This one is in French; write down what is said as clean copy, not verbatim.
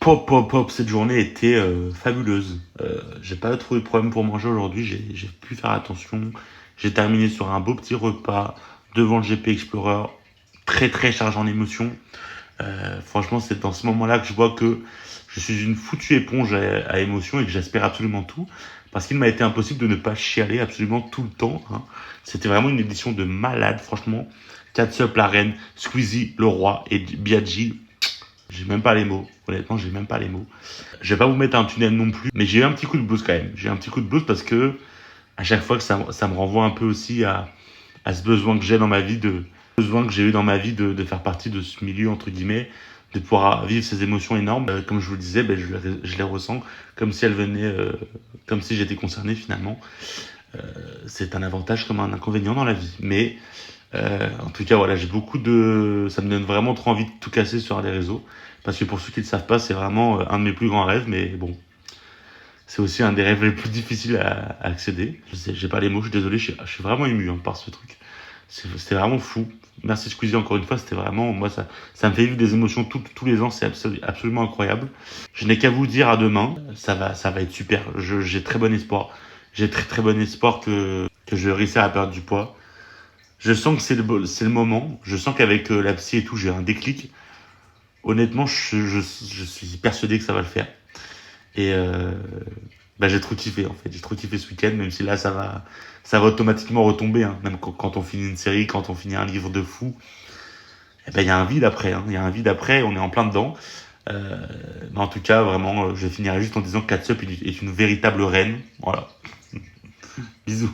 Pop, pop, pop, cette journée était fabuleuse. J'ai pas trouvé de problème pour manger aujourd'hui, j'ai pu faire attention. J'ai terminé sur un beau petit repas devant le GP Explorer, très très chargé en émotions. Franchement, c'est dans ce moment-là que je vois que je suis une foutue éponge à émotions et que j'espère absolument tout. Parce qu'il m'a été impossible de ne pas chialer absolument tout le temps, hein. C'était vraiment une édition de malade, franchement. Catsup, la reine, Squeezie, le roi et Biaggi. J'ai même pas les mots. Honnêtement, j'ai même pas les mots. Je vais pas vous mettre un tunnel non plus, mais j'ai eu un petit coup de blues quand même. J'ai eu un petit coup de blues parce que à chaque fois que ça me renvoie un peu aussi à ce besoin que j'ai dans ma vie besoin que j'ai eu dans ma vie de faire partie de ce milieu entre guillemets, de pouvoir vivre ces émotions énormes. Comme je vous le disais, je les ressens comme si elles venaient, comme si j'étais concerné finalement. C'est un avantage comme un inconvénient dans la vie, mais en tout cas, voilà, ça me donne vraiment trop envie de tout casser sur les réseaux. Parce que pour ceux qui ne le savent pas, c'est vraiment un de mes plus grands rêves, mais bon, c'est aussi un des rêves les plus difficiles à accéder. Je sais, j'ai pas les mots, je suis désolé, je suis vraiment ému hein, par ce truc. C'était vraiment fou. Merci Squeezie encore une fois, c'était vraiment, moi ça me fait vivre des émotions tous les ans, c'est absolument incroyable. Je n'ai qu'à vous dire à demain, ça va être super. J'ai très bon espoir. J'ai très très bon espoir que je vais réussir à perdre du poids. Je sens que c'est le moment. Je sens qu'avec la psy et tout, j'ai un déclic. Honnêtement, je suis persuadé que ça va le faire. Et j'ai trop kiffé en fait. J'ai trop kiffé ce week-end, même si là ça va automatiquement retomber. Hein. Même quand on finit une série, quand on finit un livre de fou, il y a un vide après. Hein. Il y a un vide après. On est en plein dedans. Mais en tout cas, vraiment, je finirai juste en disant que Catsup est une véritable reine. Voilà. Bisous.